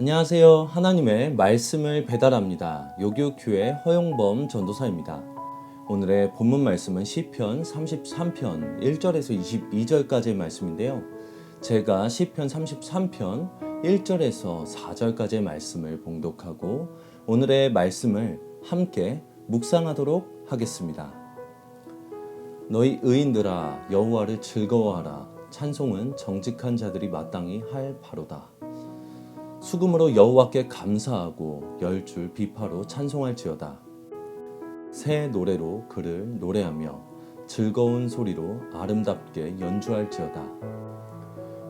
안녕하세요. 하나님의 말씀을 배달합니다. 요교큐의 허용범 전도사입니다. 오늘의 본문 말씀은 시편 33편 1절에서 22절까지의 말씀인데요. 제가 시편 33편 1절에서 4절까지의 말씀을 봉독하고 오늘의 말씀을 함께 묵상하도록 하겠습니다. 너희 의인들아 여호와를 즐거워하라. 찬송은 정직한 자들이 마땅히 할 바로다. 수금으로 여호와께 감사하고 열줄 비파로 찬송할지어다. 새 노래로 그를 노래하며 즐거운 소리로 아름답게 연주할지어다.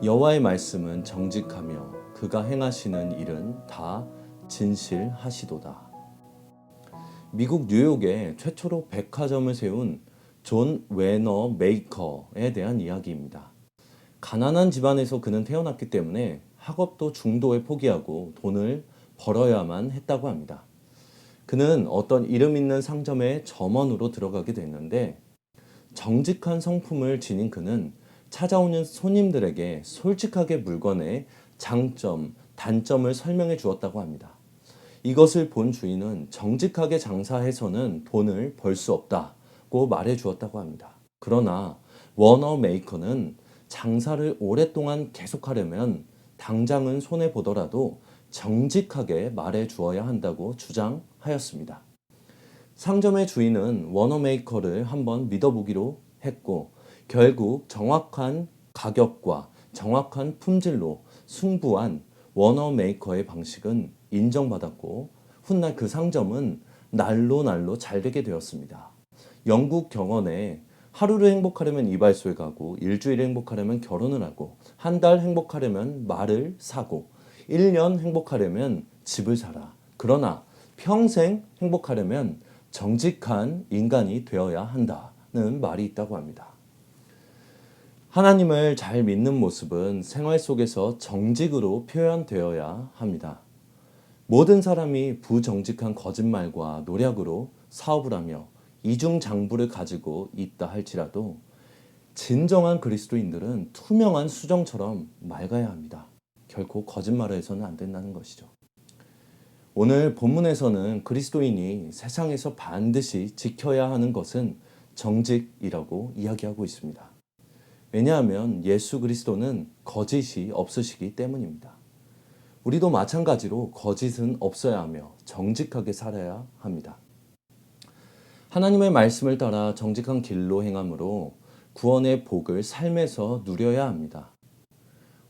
여호와의 말씀은 정직하며 그가 행하시는 일은 다 진실하시도다. 미국 뉴욕에 최초로 백화점을 세운 존 외너 메이커에 대한 이야기입니다. 가난한 집안에서 그는 태어났기 때문에 학업도 중도에 포기하고 돈을 벌어야만 했다고 합니다. 그는 어떤 이름 있는 상점의 점원으로 들어가게 됐는데 정직한 성품을 지닌 그는 찾아오는 손님들에게 솔직하게 물건의 장점, 단점을 설명해 주었다고 합니다. 이것을 본 주인은 정직하게 장사해서는 돈을 벌 수 없다고 말해 주었다고 합니다. 그러나 워너 메이커는 장사를 오랫동안 계속하려면 당장은 손해보더라도 정직하게 말해 주어야 한다고 주장하였습니다. 상점의 주인은 워너메이커를 한번 믿어보기로 했고 결국 정확한 가격과 정확한 품질로 승부한 워너메이커의 방식은 인정받았고 훗날 그 상점은 날로 잘 되게 되었습니다. 영국 경원에 하루를 행복하려면 이발소에 가고 일주일을 행복하려면 결혼을 하고 한 달 행복하려면 말을 사고 1년 행복하려면 집을 사라. 그러나 평생 행복하려면 정직한 인간이 되어야 한다는 말이 있다고 합니다. 하나님을 잘 믿는 모습은 생활 속에서 정직으로 표현되어야 합니다. 모든 사람이 부정직한 거짓말과 노력으로 사업을 하며 이중장부를 가지고 있다 할지라도 진정한 그리스도인들은 투명한 수정처럼 맑아야 합니다. 결코 거짓말을 해서는 안 된다는 것이죠. 오늘 본문에서는 그리스도인이 세상에서 반드시 지켜야 하는 것은 정직이라고 이야기하고 있습니다. 왜냐하면 예수 그리스도는 거짓이 없으시기 때문입니다. 우리도 마찬가지로 거짓은 없어야 하며 정직하게 살아야 합니다. 하나님의 말씀을 따라 정직한 길로 행함으로 구원의 복을 삶에서 누려야 합니다.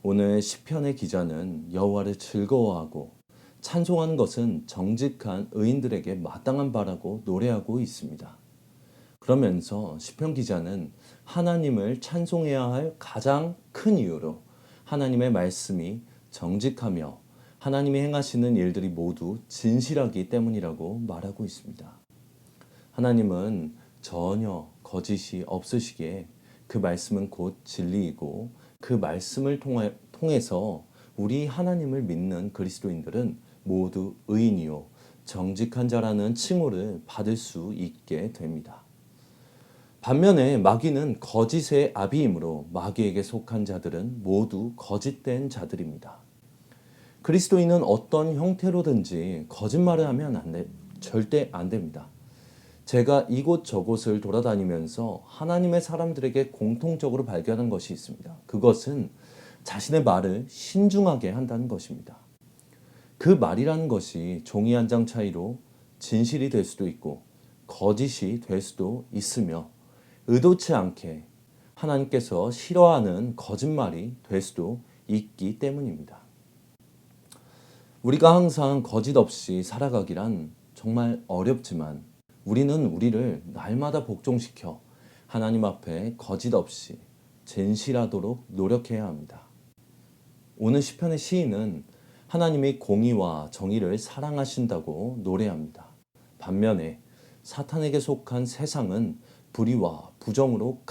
오늘 시편의 기자는 여호와를 즐거워하고 찬송하는 것은 정직한 의인들에게 마땅한 바라고 노래하고 있습니다. 그러면서 시편 기자는 하나님을 찬송해야 할 가장 큰 이유로 하나님의 말씀이 정직하며 하나님이 행하시는 일들이 모두 진실하기 때문이라고 말하고 있습니다. 하나님은 전혀 거짓이 없으시기에 그 말씀은 곧 진리이고 그 말씀을 통해서 우리 하나님을 믿는 그리스도인들은 모두 의인이요 정직한 자라는 칭호를 받을 수 있게 됩니다. 반면에 마귀는 거짓의 아비이므로 마귀에게 속한 자들은 모두 거짓된 자들입니다. 그리스도인은 어떤 형태로든지 거짓말을 하면 절대 안 됩니다. 제가 이곳저곳을 돌아다니면서 하나님의 사람들에게 공통적으로 발견한 것이 있습니다. 그것은 자신의 말을 신중하게 한다는 것입니다. 그 말이라는 것이 종이 한 장 차이로 진실이 될 수도 있고 거짓이 될 수도 있으며 의도치 않게 하나님께서 싫어하는 거짓말이 될 수도 있기 때문입니다. 우리가 항상 거짓 없이 살아가기란 정말 어렵지만 우리는 우리를 날마다 복종시켜 하나님 앞에 거짓 없이 진실하도록 노력해야 합니다. 오늘 시편의 시인은 하나님이 공의와 정의를 사랑하신다고 노래합니다. 반면에 사탄에게 속한 세상은 불의와 부정으로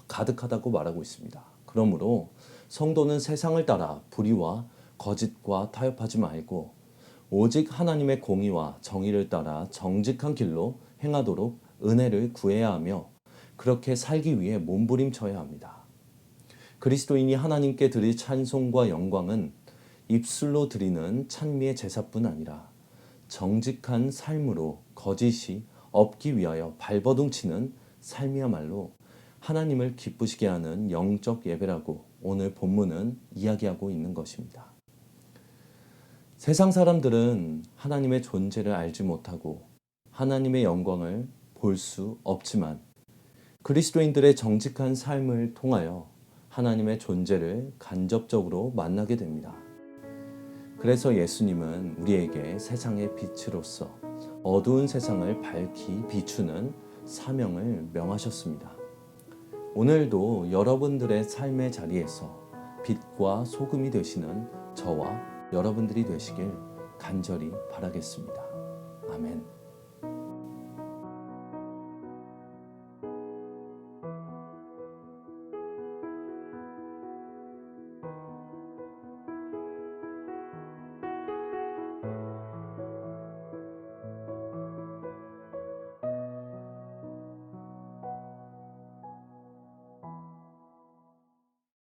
가득하다고 말하고 있습니다. 그러므로 성도는 세상을 따라 불의와 거짓과 타협하지 말고 오직 하나님의 공의와 정의를 따라 정직한 길로 행하도록 은혜를 구해야 하며 그렇게 살기 위해 몸부림쳐야 합니다. 그리스도인이 하나님께 드릴 찬송과 영광은 입술로 드리는 찬미의 제사뿐 아니라 정직한 삶으로 거짓이 없기 위하여 발버둥치는 삶이야말로 하나님을 기쁘시게 하는 영적 예배라고 오늘 본문은 이야기하고 있는 것입니다. 세상 사람들은 하나님의 존재를 알지 못하고 하나님의 영광을 볼 수 없지만 그리스도인들의 정직한 삶을 통하여 하나님의 존재를 간접적으로 만나게 됩니다. 그래서 예수님은 우리에게 세상의 빛으로서 어두운 세상을 밝히 비추는 사명을 명하셨습니다. 오늘도 여러분들의 삶의 자리에서 빛과 소금이 되시는 저와 여러분들이 되시길 간절히 바라겠습니다. 아멘.